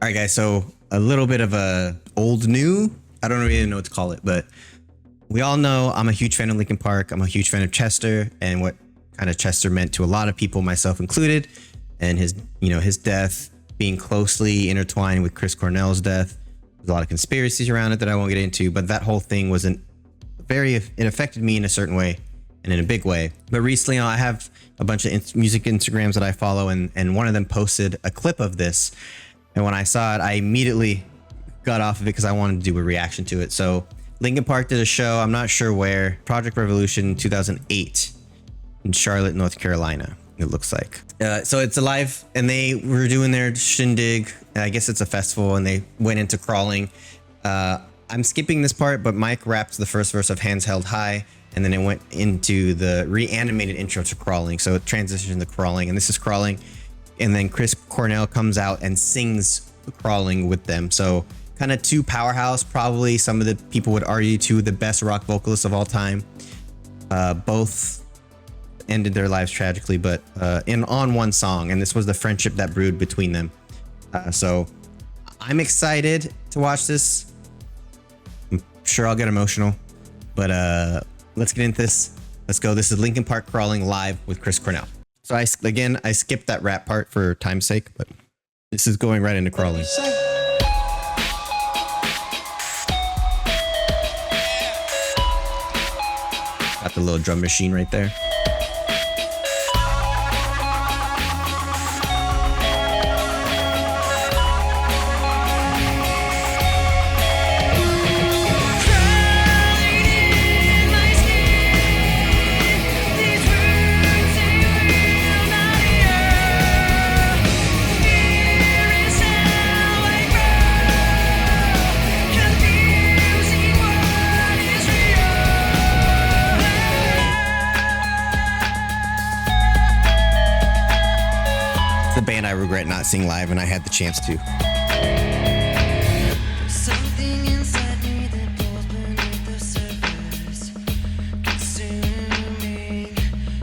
All right, guys. So a little bit of a old new. I don't really know what to call it, but we all know I'm a huge fan of Linkin Park. I'm a huge fan of Chester and what kind of Chester meant to a lot of people, myself included, and his death being closely intertwined with Chris Cornell's death. There's a lot of conspiracies around it that I won't get into, but that whole thing it affected me in a certain way and in a big way. But recently, I have a bunch of music Instagrams that I follow, and one of them posted a clip of this. And when I saw it, I immediately got off of it because I wanted to do a reaction to it. So Linkin Park did a show, I'm not sure where, Project Revolution 2008 in Charlotte, North Carolina, it looks like. So it's alive, and they were doing their shindig. I guess it's a festival, and they went into crawling. I'm skipping this part, but Mike rapped the first verse of Hands Held High, and then it went into the reanimated intro to Crawling. So it transitioned to Crawling, and this is Crawling. And then Chris Cornell comes out and sings Crawling with them. So kind of two powerhouse, probably some of the people would argue two the best rock vocalists of all time. Both ended their lives tragically, but on one song. And this was the friendship that brewed between them. So I'm excited to watch this. I'm sure I'll get emotional, but let's get into this. Let's go. This is Linkin Park Crawling live with Chris Cornell. So I skipped that rap part for time's sake, but this is going right into Crawling. Got the little drum machine right there. The band I regret not seeing live, and I had the chance to. Something inside me that blows beneath the surface, consuming,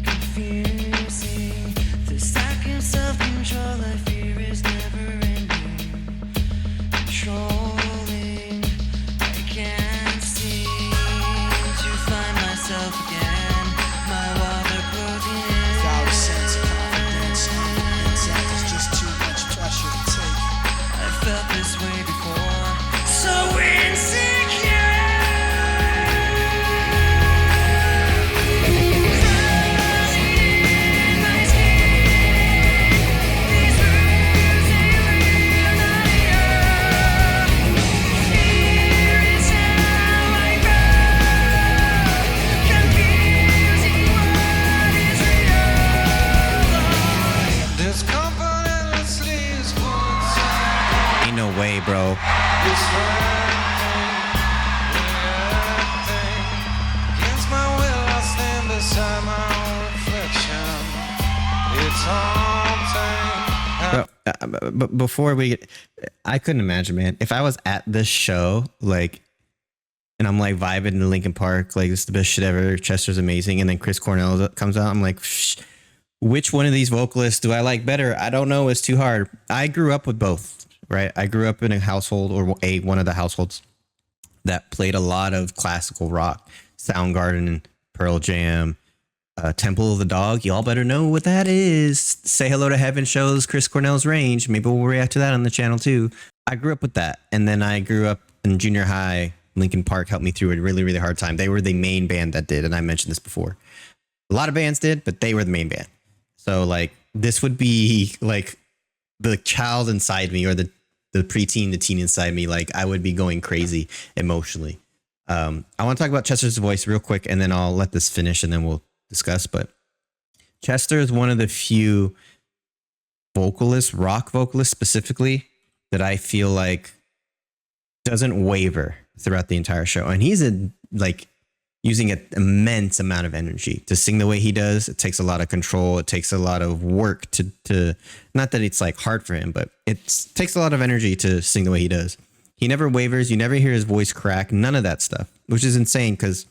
confusing. This lack of self-control I fear is never ending. Controlling, I can't seem to find myself again. My walls are closing in. Without a sense of confidence, is just too much pressure to take. I felt this way before, so insecure. Crawling in my skin, these wounds they will not heal. Fear is how I grow, confusing what is real. Discomfort endlessly is Ain't no way, bro. this reacting. Against my will, I stand beside my own reflection. It's haunting. But before we get, I couldn't imagine, man. If I was at this show, like, and I'm like vibing in Linkin Park, like this is the best shit ever. Chester's amazing, and then Chris Cornell comes out. I'm like, which one of these vocalists do I like better? I don't know. It's too hard. I grew up with both, right? I grew up in a household, or one of the households that played a lot of classical rock, Soundgarden, Pearl Jam, Temple of the Dog. Y'all better know what that is. Say Hello to Heaven shows Chris Cornell's range. Maybe we'll react to that on the channel too. I grew up with that. And then I grew up in junior high. Linkin Park helped me through a really, really hard time. They were the main band that did. And I mentioned this before. A lot of bands did, but they were the main band. So like this would be like the child inside me, or the preteen, the teen inside me. Like I would be going crazy emotionally. I want to talk about Chester's voice real quick, and then I'll let this finish, and then we'll discuss. But Chester is one of the few vocalists, rock vocalists specifically, that I feel like doesn't waver throughout the entire show. And he's using an immense amount of energy to sing the way he does. It takes a lot of control. It takes a lot of work to not that it's like hard for him, but it takes a lot of energy to sing the way he does. He never wavers. You never hear his voice crack. None of that stuff, which is insane because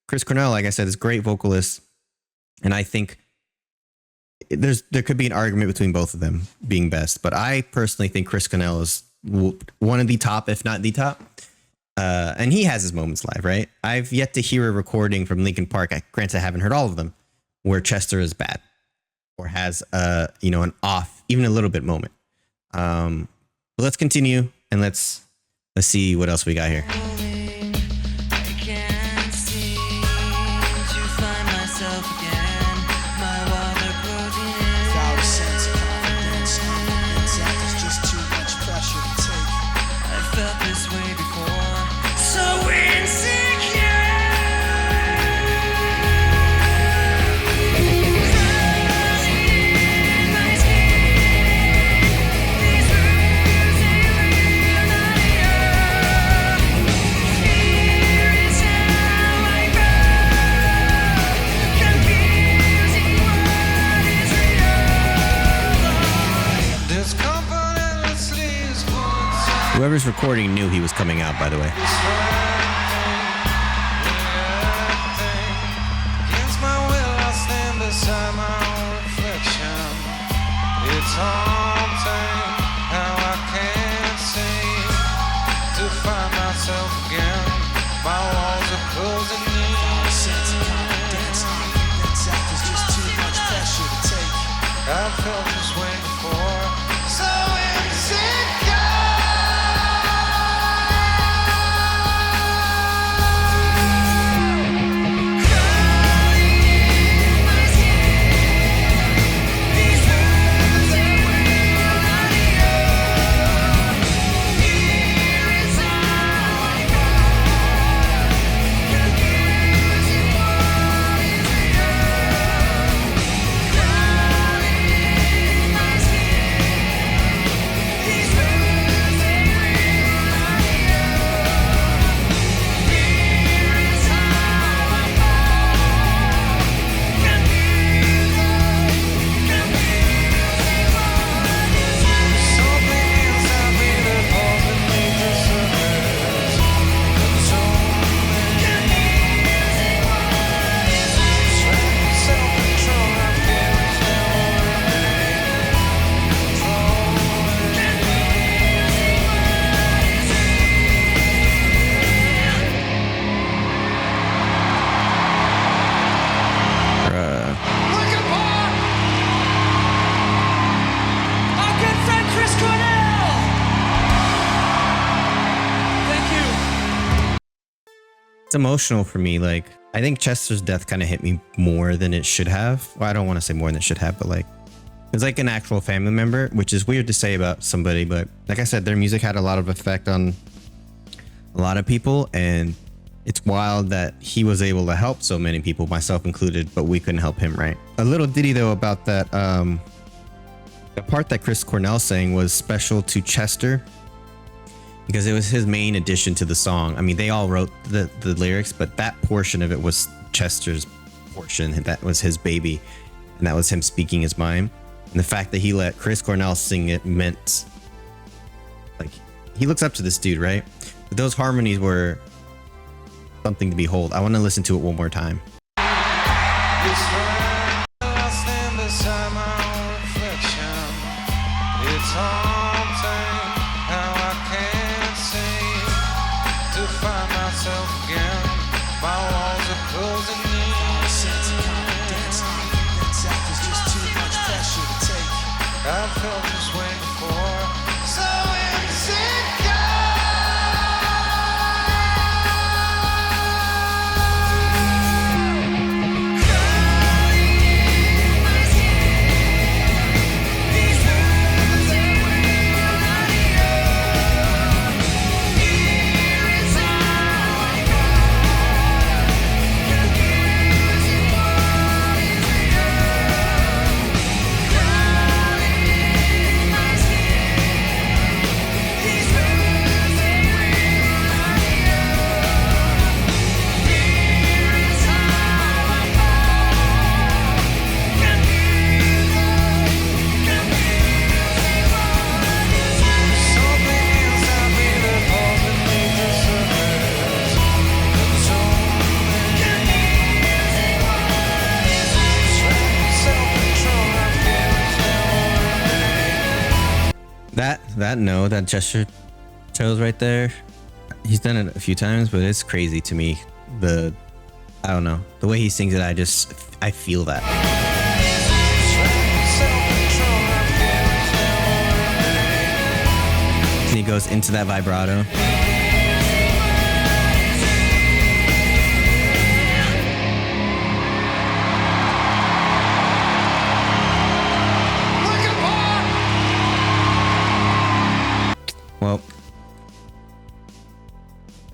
Chris Cornell, like I said, is a great vocalist. And I think there could be an argument between both of them being best, but I personally think Chris Cornell is one of the top, if not the top. And he has his moments live, right? I've yet to hear a recording from Linkin Park. Granted, I haven't heard all of them, where Chester is bad or has an off, even a little bit moment. But let's continue and let's see what else we got here. I can't seem to find myself again. My water closing in. Without a sense of confidence, it's just too much pressure to take. I felt this way before. So insecure. Whoever's recording knew he was coming out, by the way. Against my will, I stand beside my own reflection. It's haunting how I can't seem to find myself again. My walls are closing in. Without a sense of confidence, it's just too much pressure to take. I've felt this way before. So insecure. Linkin Park! Our good friend Chris Cornell! Thank you. It's emotional for me. Like, I think Chester's death kind of hit me more than it should have. Well, I don't want to say more than it should have, but like, it's like an actual family member, which is weird to say about somebody. But like I said, their music had a lot of effect on a lot of people, and it's wild that he was able to help so many people, myself included, but we couldn't help him, right? A little ditty though about that, the part that Chris Cornell sang was special to Chester because it was his main addition to the song. I mean, they all wrote the lyrics, but that portion of it was Chester's portion. That was his baby, and that was him speaking his mind. And the fact that he let Chris Cornell sing it meant, like, he looks up to this dude, right? But those harmonies were something to behold. I want to listen to it one more time. It's where I stand beside my own reflection. It's haunting how I can't seem to find myself again. My walls are closing in. Without a sense of confidence, it's just too much pressure to take. I've felt this way before. So insecure. that gesture chose right there. He's done it a few times, but it's crazy to me. I don't know, the way he sings it. I feel that. And he goes into that vibrato. Well,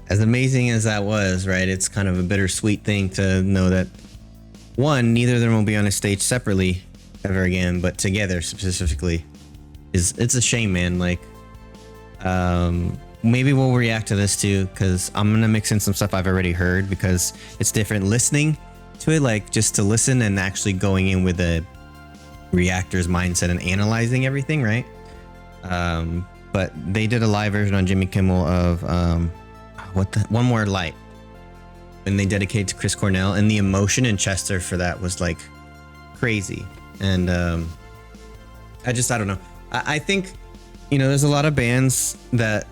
as amazing as that was, right? It's kind of a bittersweet thing to know that one, neither of them will be on a stage separately ever again, but together specifically. It's a shame, man. Like, maybe we'll react to this too, because I'm gonna mix in some stuff I've already heard, because it's different listening to it, like just to listen and actually going in with a reactor's mindset and analyzing everything, right? But they did a live version on Jimmy Kimmel of One More Light, and they dedicated to Chris Cornell, and the emotion in Chester for that was like crazy. And I don't know. I think, you know, there's a lot of bands that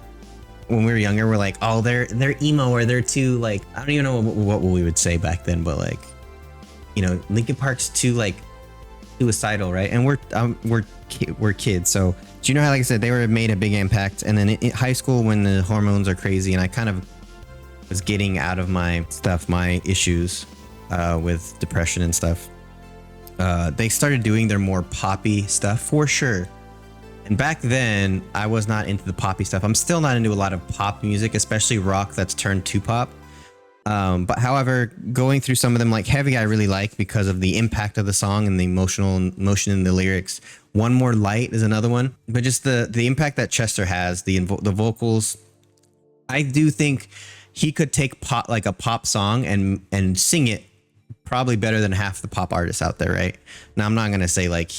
when we were younger were like, oh, they're emo, or they're too, like, I don't even know what we would say back then, but like, you know, Linkin Park's too like suicidal, right? And we're kids, so do you know how, like I said, they made a big impact. And then in high school, when the hormones are crazy, and I kind of was getting out of my issues with depression and stuff, they started doing their more poppy stuff for sure. And back then, I was not into the poppy stuff. I'm still not into a lot of pop music, especially rock that's turned to pop. But however, going through some of them, like Heavy, I really like because of the impact of the song and the emotion in the lyrics. One More Light is another one, but just the impact that Chester has, the vocals. I do think he could take pop, like a pop song, and sing it probably better than half the pop artists out there, right? Now, I'm not gonna say like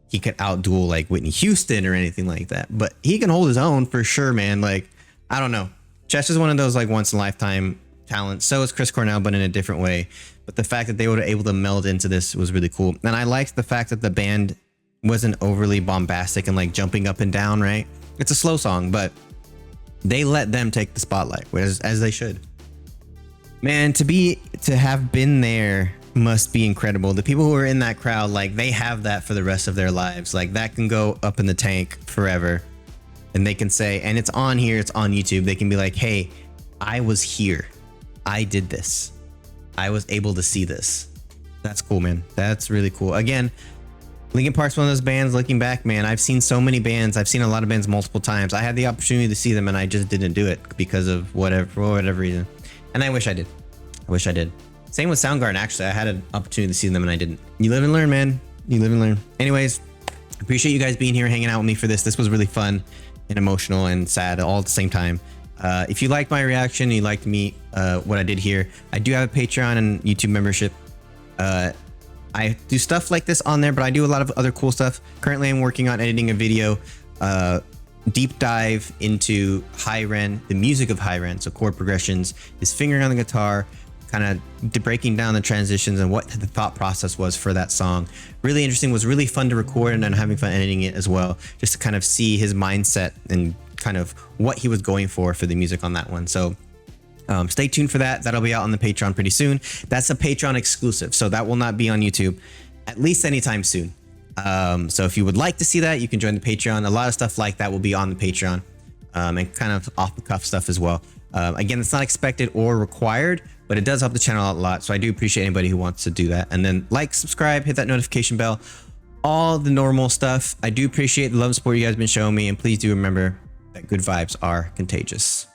he could outduel like Whitney Houston or anything like that, but he can hold his own for sure, man. Like, I don't know, Chester's one of those like once in a lifetime talent. So is Chris Cornell, but in a different way. But the fact that they were able to meld into this was really cool. And I liked the fact that the band wasn't overly bombastic and like jumping up and down, right? It's a slow song, but they let them take the spotlight, as they should. Man, to have been there must be incredible. The people who are in that crowd, like, they have that for the rest of their lives. Like, that can go up in the tank forever. And they can say, and it's on here, it's on YouTube. They can be like, hey, I was here. I did this. I was able to see this. That's cool, man. That's really cool. Again, Linkin Park's one of those bands, looking back, man, I've seen so many bands. I've seen a lot of bands multiple times. I had the opportunity to see them, and I just didn't do it because of for whatever reason. And I wish I did. Same with Soundgarden, actually. I had an opportunity to see them, and I didn't. You live and learn, man. You live and learn. Anyways, appreciate you guys being here, hanging out with me for this. This was really fun and emotional and sad all at the same time. If you liked my reaction, you liked me, what I did here, I do have a Patreon and YouTube membership. I do stuff like this on there, but I do a lot of other cool stuff. Currently, I'm working on editing a video, deep dive into High Ren, the music of High Ren, so chord progressions, his fingering on the guitar, kind of breaking down the transitions and what the thought process was for that song. Really interesting, was really fun to record, and I'm having fun editing it as well, just to kind of see his mindset and kind of what he was going for the music on that one. So stay tuned for that. That'll be out on the Patreon pretty soon. That's a Patreon exclusive, so that will not be on YouTube at least anytime soon. So if you would like to see that, you can join the Patreon. A lot of stuff like that will be on the Patreon, and kind of off the cuff stuff as well. Again, it's not expected or required, but it does help the channel out a lot. So I do appreciate anybody who wants to do that. And then like, subscribe, hit that notification bell, all the normal stuff. I do appreciate the love and support you guys have been showing me, and please do remember that good vibes are contagious.